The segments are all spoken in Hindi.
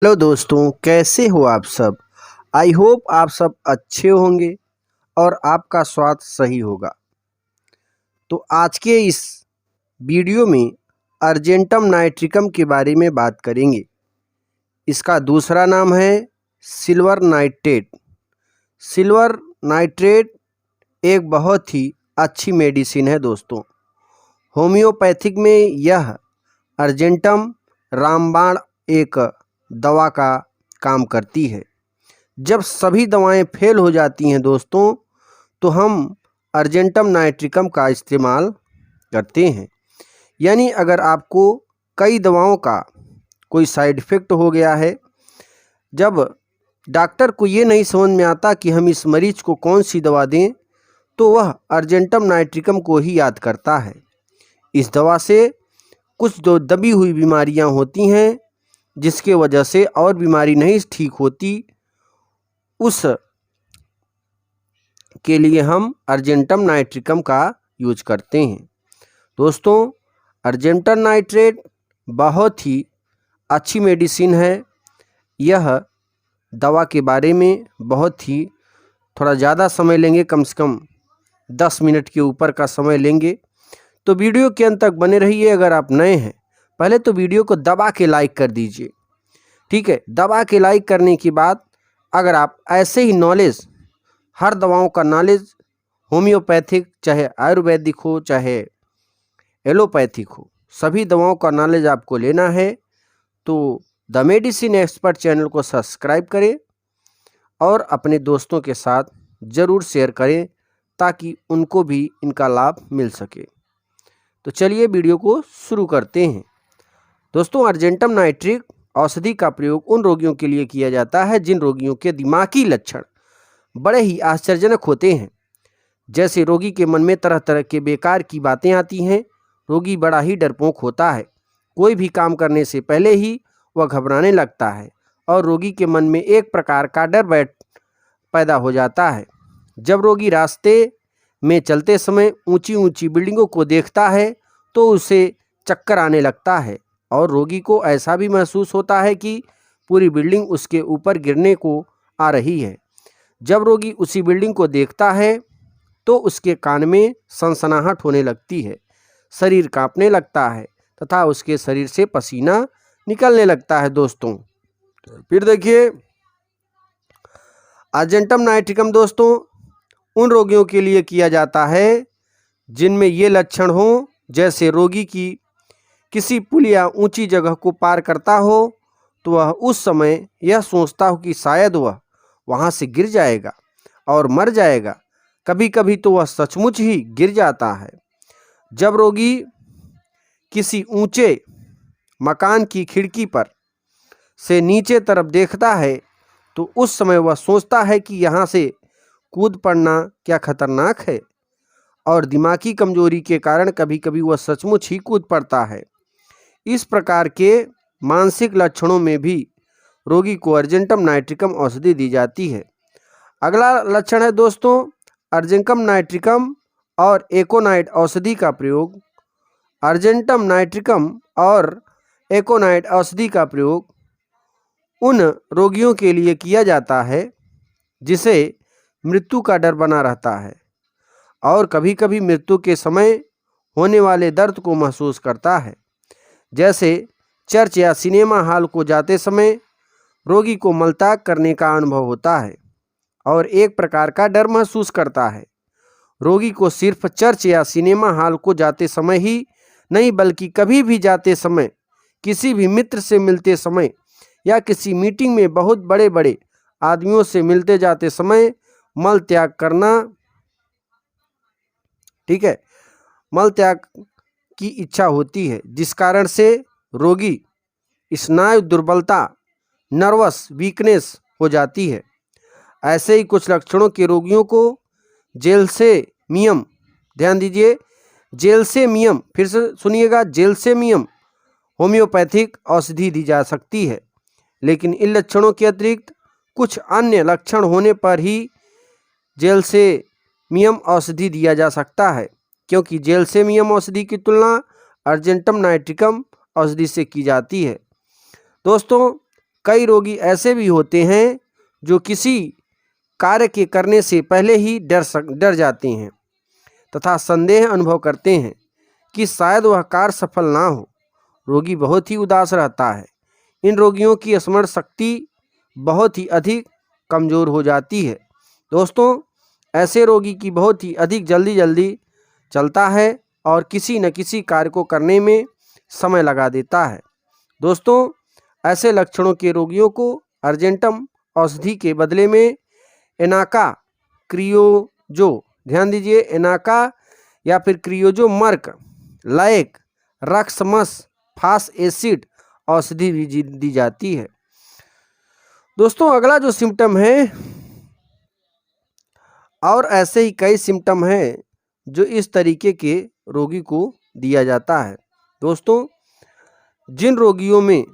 हेलो दोस्तों, कैसे हो आप सब। आई होप आप सब अच्छे होंगे और आपका स्वास्थ्य सही होगा। तो आज के इस वीडियो में अर्जेंटम नाइट्रिकम के बारे में बात करेंगे। इसका दूसरा नाम है सिल्वर नाइट्रेट। सिल्वर नाइट्रेट एक बहुत ही अच्छी मेडिसिन है दोस्तों। होम्योपैथिक में यह अर्जेंटम रामबाण एक दवा का काम करती है। जब सभी दवाएं फेल हो जाती हैं दोस्तों, तो हम अर्जेंटम नाइट्रिकम का इस्तेमाल करते हैं। यानी अगर आपको कई दवाओं का कोई साइड इफ़ेक्ट हो गया है, जब डॉक्टर को ये नहीं समझ में आता कि हम इस मरीज को कौन सी दवा दें, तो वह अर्जेंटम नाइट्रिकम को ही याद करता है। इस दवा से कुछ जो दबी हुई बीमारियां होती हैं, जिसके वजह से और बीमारी नहीं ठीक होती, उस के लिए हम अर्जेंटम नाइट्रिकम का यूज करते हैं। दोस्तों, अर्जेंटम नाइट्रेट बहुत ही अच्छी मेडिसिन है। यह दवा के बारे में बहुत ही थोड़ा ज़्यादा समय लेंगे, कम से कम 10 मिनट के ऊपर का समय लेंगे, तो वीडियो के अंत तक बने रहिए। अगर आप नए हैं, पहले तो वीडियो को दबा के लाइक कर दीजिए, ठीक है। दबा के लाइक करने के बाद अगर आप ऐसे ही नॉलेज, हर दवाओं का नॉलेज, होम्योपैथिक चाहे आयुर्वेदिक हो चाहे एलोपैथिक हो, सभी दवाओं का नॉलेज आपको लेना है, तो द मेडिसिन एक्सपर्ट चैनल को सब्सक्राइब करें और अपने दोस्तों के साथ ज़रूर शेयर करें, ताकि उनको भी इनका लाभ मिल सके। तो चलिए वीडियो को शुरू करते हैं। दोस्तों, अर्जेंटम नाइट्रिक औषधि का प्रयोग उन रोगियों के लिए किया जाता है जिन रोगियों के दिमागी लक्षण बड़े ही आश्चर्यजनक होते हैं। जैसे रोगी के मन में तरह तरह के बेकार की बातें आती हैं, रोगी बड़ा ही डरपोक होता है, कोई भी काम करने से पहले ही वह घबराने लगता है और रोगी के मन में एक प्रकार का डर पैदा हो जाता है। जब रोगी रास्ते में चलते समय ऊंची ऊंची बिल्डिंगों को देखता है तो उसे चक्कर आने लगता है और रोगी को ऐसा भी महसूस होता है कि पूरी बिल्डिंग उसके ऊपर गिरने को आ रही है। जब रोगी उसी बिल्डिंग को देखता है तो उसके कान में सनसनाहट होने लगती है, शरीर कांपने लगता है तथा उसके शरीर से पसीना निकलने लगता है। दोस्तों, फिर देखिए, अर्जेंटम नाइट्रिकम दोस्तों उन रोगियों के लिए किया जाता है जिनमें ये लक्षण हों, जैसे रोगी की किसी पुल या ऊंची जगह को पार करता हो तो वह उस समय यह सोचता हो कि शायद वह वहां से गिर जाएगा और मर जाएगा। कभी कभी तो वह सचमुच ही गिर जाता है। जब रोगी किसी ऊंचे मकान की खिड़की पर से नीचे तरफ देखता है तो उस समय वह सोचता है कि यहाँ से कूद पड़ना क्या खतरनाक है, और दिमागी कमजोरी के कारण कभी कभी वह सचमुच ही कूद पड़ता है। इस प्रकार के मानसिक लक्षणों में भी रोगी को अर्जेंटम नाइट्रिकम औषधि दी जाती है। अगला लक्षण है दोस्तों अर्जेंटम नाइट्रिकम और एकोनाइट औषधि का प्रयोग। अर्जेंटम नाइट्रिकम और एकोनाइट औषधि का प्रयोग उन रोगियों के लिए किया जाता है जिसे मृत्यु का डर बना रहता है और कभी कभी मृत्यु के समय होने वाले दर्द को महसूस करता है। जैसे चर्च या सिनेमा हॉल को जाते समय रोगी को मलत्याग करने का अनुभव होता है और एक प्रकार का डर महसूस करता है। रोगी को सिर्फ चर्च या सिनेमा हॉल को जाते समय ही नहीं, बल्कि कभी भी जाते समय, किसी भी मित्र से मिलते समय या किसी मीटिंग में बहुत बड़े बड़े आदमियों से मिलते जाते समय मल त्याग करना, ठीक है, मल त्याग की इच्छा होती है, जिस कारण से रोगी स्नायु दुर्बलता, नर्वस वीकनेस हो जाती है। ऐसे ही कुछ लक्षणों के रोगियों को जेलसेमियम, ध्यान दीजिए, जेलसेमियम, फिर से सुनिएगा, जेलसेमियम होम्योपैथिक औषधि दी जा सकती है। लेकिन इन लक्षणों के अतिरिक्त कुछ अन्य लक्षण होने पर ही जेलसेमियम औषधि दिया जा सकता है, क्योंकि जेलसेमियम औषधि की तुलना अर्जेंटम नाइट्रिकम औषधि से की जाती है। दोस्तों, कई रोगी ऐसे भी होते हैं जो किसी कार्य के करने से पहले ही डर जाते हैं तथा संदेह अनुभव करते हैं कि शायद वह कार्य सफल ना हो। रोगी बहुत ही उदास रहता है। इन रोगियों की स्मरण शक्ति बहुत ही अधिक कमज़ोर हो जाती है। दोस्तों, ऐसे रोगी की बहुत ही अधिक जल्दी चलता है और किसी न किसी कार्य को करने में समय लगा देता है। दोस्तों, ऐसे लक्षणों के रोगियों को अर्जेंटम औषधि के बदले में एनाका क्रियोजो, ध्यान दीजिए, एनाका या फिर क्रियोजो मर्क लाइक रक्समस फास एसिड औषधि भी दी जाती है। दोस्तों, अगला जो सिम्टम है, और ऐसे ही कई सिम्टम हैं जो इस तरीके के रोगी को दिया जाता है। दोस्तों, जिन रोगियों में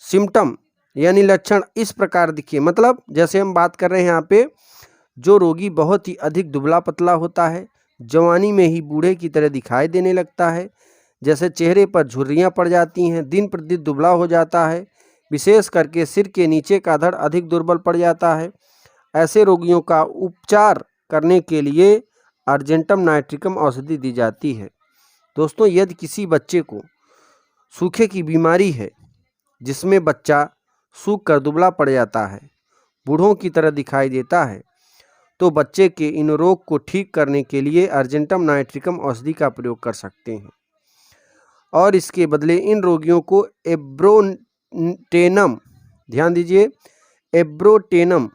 सिम्टम यानी लक्षण इस प्रकार दिखे, मतलब जैसे हम बात कर रहे हैं यहाँ पे, जो रोगी बहुत ही अधिक दुबला पतला होता है, जवानी में ही बूढ़े की तरह दिखाई देने लगता है, जैसे चेहरे पर झुर्रियाँ पड़ जाती हैं, दिन प्रतिदिन दुबला हो जाता है, विशेष करके सिर के नीचे का धड़ अधिक दुर्बल पड़ जाता है। ऐसे रोगियों का उपचार करने के लिए अर्जेंटम नाइट्रिकम औषधि दी जाती है। दोस्तों, यदि किसी बच्चे को सूखे की बीमारी है जिसमें बच्चा सूख कर दुबला पड़ जाता है, बूढ़ों की तरह दिखाई देता है, तो बच्चे के इन रोग को ठीक करने के लिए अर्जेंटम नाइट्रिकम औषधि का प्रयोग कर सकते हैं और इसके बदले इन रोगियों को एब्रोटेनम, ध्यान दीजिए, एब्रोटेनम,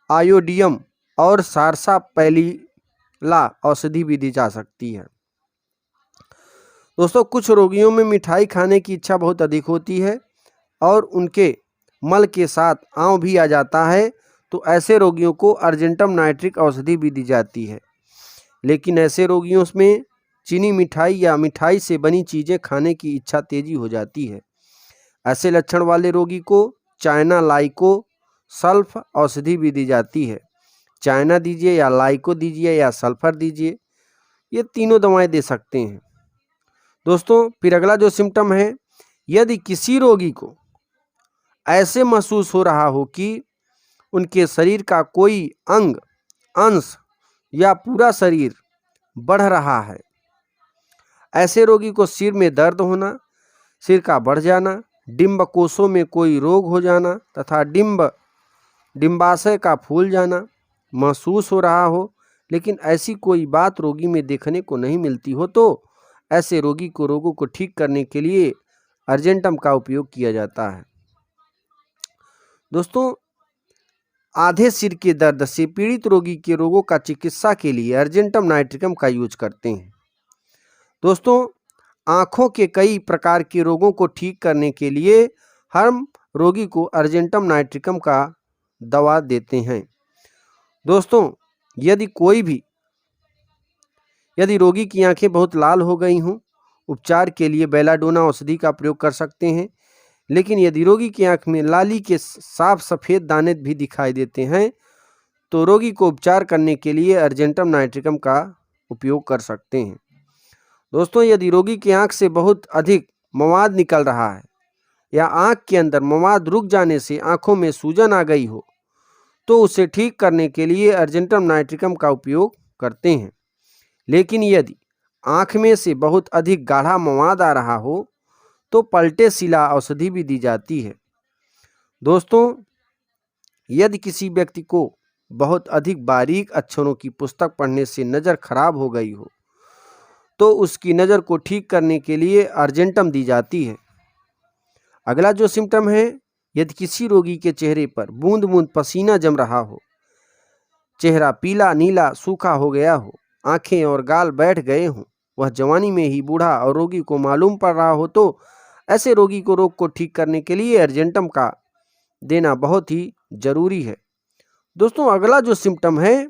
आयोडियम और सारसापेलिला औषधि भी दी जा सकती है। दोस्तों, कुछ रोगियों में मिठाई खाने की इच्छा बहुत अधिक होती है और उनके मल के साथ आंव भी आ जाता है, तो ऐसे रोगियों को अर्जेंटम नाइट्रिक औषधि भी दी जाती है। लेकिन ऐसे रोगियों में चीनी मिठाई या मिठाई से बनी चीज़ें खाने की इच्छा तेजी हो जाती है। ऐसे लक्षण वाले रोगी को चाइना लाइको सल्फ औषधि भी दी जाती है। चाइना दीजिए या लाइको दीजिए या सल्फर दीजिए, ये तीनों दवाएं दे सकते हैं। दोस्तों, फिर अगला जो सिम्टम है, यदि किसी रोगी को ऐसे महसूस हो रहा हो कि उनके शरीर का कोई अंग, अंश या पूरा शरीर बढ़ रहा है, ऐसे रोगी को सिर में दर्द होना, सिर का बढ़ जाना, डिंब कोशों में कोई रोग हो जाना तथा डिंबाशय का फूल जाना महसूस हो रहा हो, लेकिन ऐसी कोई बात रोगी में देखने को नहीं मिलती हो, तो ऐसे रोगी को रोगों को ठीक करने के लिए अर्जेंटम का उपयोग किया जाता है। दोस्तों, आधे सिर के दर्द से पीड़ित रोगी के रोगों का चिकित्सा के लिए अर्जेंटम नाइट्रिकम का यूज करते हैं। दोस्तों, आँखों के कई प्रकार के रोगों को ठीक करने के लिए हम रोगी को अर्जेंटम नाइट्रिकम का दवा देते हैं। दोस्तों, यदि रोगी की आंखें बहुत लाल हो गई हों, उपचार के लिए बेलाडोना औषधि का प्रयोग कर सकते हैं। लेकिन यदि रोगी की आंख में लाली के साफ सफ़ेद दाने भी दिखाई देते हैं, तो रोगी को उपचार करने के लिए अर्जेंटम नाइट्रिकम का उपयोग कर सकते हैं। दोस्तों, यदि रोगी की आंख से बहुत अधिक मवाद निकल रहा है या आंख के अंदर मवाद रुक जाने से आंखों में सूजन आ गई हो, तो उसे ठीक करने के लिए अर्जेंटम नाइट्रिकम का उपयोग करते हैं। लेकिन यदि आंख में से बहुत अधिक गाढ़ा मवाद आ रहा हो, तो पलटे शिला औषधि भी दी जाती है। दोस्तों, यदि किसी व्यक्ति को बहुत अधिक बारीक अक्षरों की पुस्तक पढ़ने से नज़र खराब हो गई हो, तो उसकी नज़र को ठीक करने के लिए अर्जेंटम दी जाती है। अगला जो सिम्टम है, यदि किसी रोगी के चेहरे पर बूंद बूंद पसीना जम रहा हो, चेहरा पीला नीला सूखा हो गया हो, आंखें और गाल बैठ गए हों, वह जवानी में ही बूढ़ा और रोगी को मालूम पड़ रहा हो, तो ऐसे रोगी को रोग को ठीक करने के लिए अर्जेंटम का देना बहुत ही जरूरी है। दोस्तों, अगला जो सिम्टम है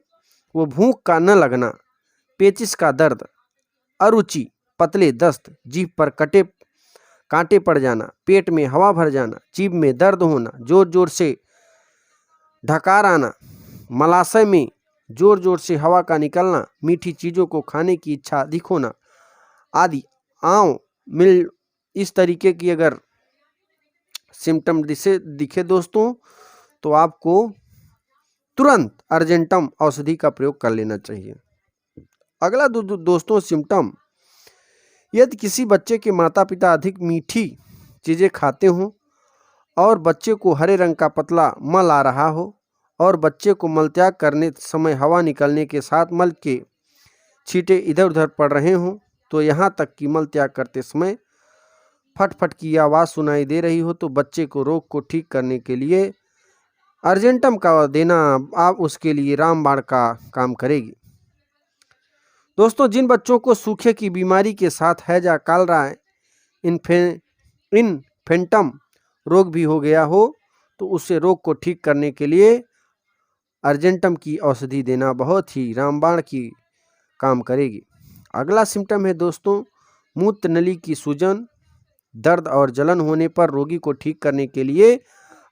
वो भूख का न लगना, पेचिश का दर्द, अरुचि, पतले दस्त, जीभ पर कांटे पड़ जाना, पेट में हवा भर जाना, जीभ में दर्द होना, जोर जोर से ढकार आना, मलाशय में जोर जोर से हवा का निकलना, मीठी चीज़ों को खाने की इच्छा अधिक होना आदि आंव मिल, इस तरीके की अगर सिम्टम दिखे दोस्तों तो आपको तुरंत अर्जेंटम औषधि का प्रयोग कर लेना चाहिए। अगला दोस्तों सिम्टम, यदि किसी बच्चे के माता पिता अधिक मीठी चीज़ें खाते हों और बच्चे को हरे रंग का पतला मल आ रहा हो और बच्चे को मलत्याग करने समय हवा निकलने के साथ मल के छींटे इधर उधर पड़ रहे हों, तो यहाँ तक कि मल त्याग करते समय फट फट की आवाज़ सुनाई दे रही हो, तो बच्चे को रोग को ठीक करने के लिए अर्जेंटम का देना आप उसके लिए रामबाण का काम करेगी। दोस्तों, जिन बच्चों को सूखे की बीमारी के साथ हैजा, कालरा, इन्फेंटम रोग भी हो गया हो, तो उससे रोग को ठीक करने के लिए अर्जेंटम की औषधि देना बहुत ही रामबाण की काम करेगी। अगला सिम्टम है दोस्तों मूत्र नली की सूजन, दर्द और जलन होने पर रोगी को ठीक करने के लिए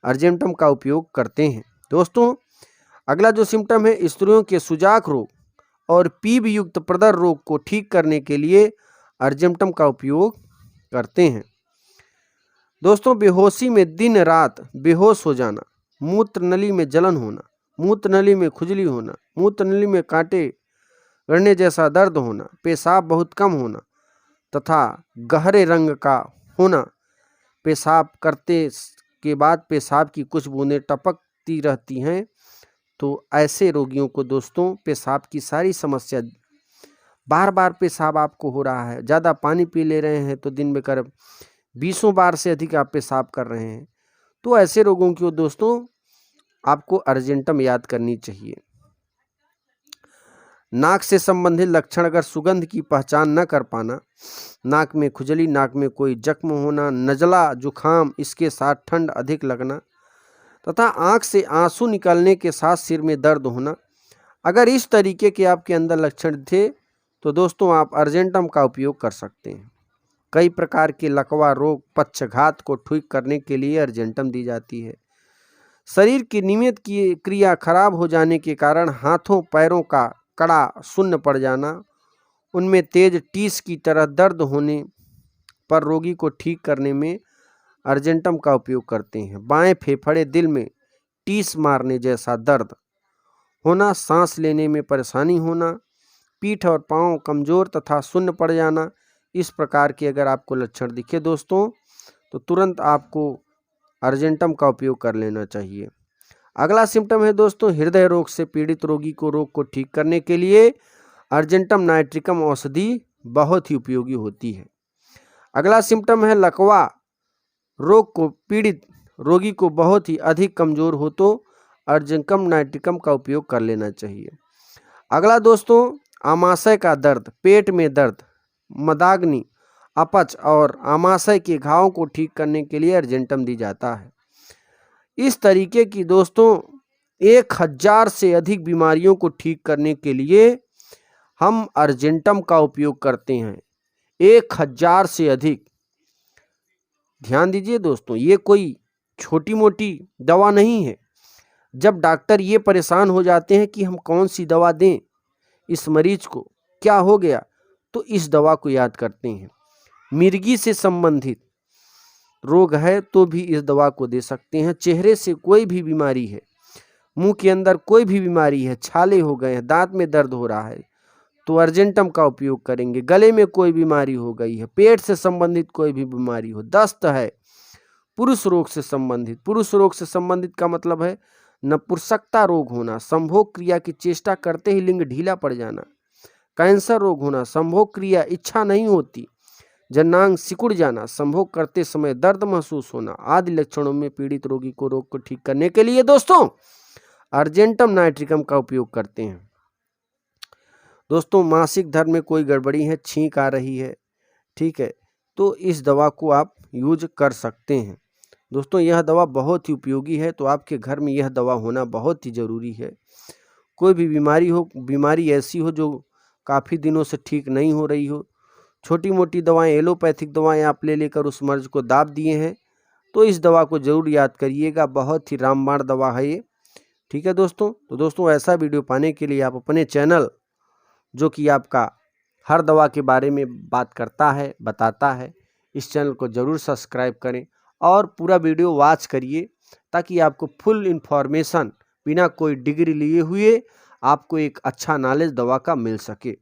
अर्जेंटम का उपयोग करते हैं। दोस्तों, अगला जो सिम्टम है स्त्रियों के सुजाक रोग और पीप युक्त प्रदर रोग को ठीक करने के लिए अर्जेंटम का उपयोग करते हैं। दोस्तों, बेहोशी में दिन रात बेहोश हो जाना, मूत्र नली में जलन होना, मूत्र नली में खुजली होना, मूत्र नली में कांटे गड़ने जैसा दर्द होना, पेशाब बहुत कम होना तथा गहरे रंग का होना, पेशाब करते के बाद पेशाब की कुछ बूंदें टपकती रहती हैं, तो ऐसे रोगियों को दोस्तों पेशाब की सारी समस्या, बार बार पेशाब आपको हो रहा है, ज़्यादा पानी पी ले रहे हैं तो दिन में करीब 20 बार से अधिक आप पेशाब कर रहे हैं, तो ऐसे रोगों को दोस्तों आपको अर्जेंटम याद करनी चाहिए। नाक से संबंधित लक्षण, अगर सुगंध की पहचान न कर पाना, नाक में खुजली, नाक में कोई जख्म होना, नज़ला, जुखाम, इसके साथ ठंड अधिक लगना तथा आँख से आंसू निकलने के साथ सिर में दर्द होना, अगर इस तरीके के आपके अंदर लक्षण थे तो दोस्तों आप अर्जेंटम का उपयोग कर सकते हैं। कई प्रकार के लकवा रोग, पक्षघात को ठीक करने के लिए अर्जेंटम दी जाती है। शरीर की नियमित क्रिया खराब हो जाने के कारण हाथों पैरों का कड़ा शून्य पड़ जाना, उनमें तेज टीस की तरह दर्द होने पर रोगी को ठीक करने में अर्जेंटम का उपयोग करते हैं। बाएं फेफड़े दिल में टीस मारने जैसा दर्द होना, सांस लेने में परेशानी होना, पीठ और पांव कमजोर तथा शून्य पड़ जाना, इस प्रकार के अगर आपको लक्षण दिखे दोस्तों तो तुरंत आपको अर्जेंटम का उपयोग कर लेना चाहिए। अगला सिम्टम है दोस्तों हृदय रोग से पीड़ित रोगी को रोग को ठीक करने के लिए अर्जेंटम नाइट्रिकम औषधि बहुत ही उपयोगी होती है। अगला सिम्टम है लकवा रोग को पीड़ित रोगी को बहुत ही अधिक कमजोर हो तो अर्जेंटम नाइट्रिकम का उपयोग कर लेना चाहिए। अगला दोस्तों आमाशय का दर्द, पेट में दर्द, मदाग्नि, अपच और आमाशय के घावों को ठीक करने के लिए अर्जेंटम दी जाता है। इस तरीके की दोस्तों 1000 से अधिक बीमारियों को ठीक करने के लिए हम अर्जेंटम का उपयोग करते हैं। 1000 से अधिक। ध्यान दीजिए दोस्तों, ये कोई छोटी मोटी दवा नहीं है। जब डॉक्टर ये परेशान हो जाते हैं कि हम कौन सी दवा दें इस मरीज को, क्या हो गया, तो इस दवा को याद करते हैं। मिर्गी से संबंधित रोग है तो भी इस दवा को दे सकते हैं। चेहरे से कोई भी बीमारी है, मुंह के अंदर कोई भी बीमारी है, छाले हो गए हैं, दांत में दर्द हो रहा है तो अर्जेंटम का उपयोग करेंगे। गले में कोई बीमारी हो गई है, पेट से संबंधित कोई भी बीमारी हो, दस्त है, पुरुष रोग से संबंधित, पुरुष रोग से संबंधित का मतलब है नपुंसकता रोग होना, संभोग क्रिया की चेष्टा करते ही लिंग ढीला पड़ जाना, कैंसर रोग होना, संभोग क्रिया इच्छा नहीं होती, जननांग सिकुड़ जाना, संभोग करते समय दर्द महसूस होना आदि लक्षणों में पीड़ित रोगी को रोग को ठीक करने के लिए दोस्तों अर्जेंटम नाइट्रिकम का उपयोग करते हैं। दोस्तों मासिक धर्म में कोई गड़बड़ी है, छींक आ रही है, ठीक है, तो इस दवा को आप यूज कर सकते हैं। दोस्तों यह दवा बहुत ही उपयोगी है, तो आपके घर में यह दवा होना बहुत ही ज़रूरी है। कोई भी बीमारी हो, बीमारी ऐसी हो जो काफ़ी दिनों से ठीक नहीं हो रही हो, छोटी मोटी दवाएं, एलोपैथिक दवाएं आप ले लेकर उस मर्ज को दाब दिए हैं, तो इस दवा को ज़रूर याद करिएगा, बहुत ही रामबाण दवा है ये। ठीक है दोस्तों, तो दोस्तों ऐसा वीडियो पाने के लिए आप अपने चैनल, जो कि आपका हर दवा के बारे में बात करता है, बताता है, इस चैनल को ज़रूर सब्सक्राइब करें और पूरा वीडियो वॉच करिए ताकि आपको फुल इन्फॉर्मेशन बिना कोई डिग्री लिए हुए आपको एक अच्छा नॉलेज दवा का मिल सके।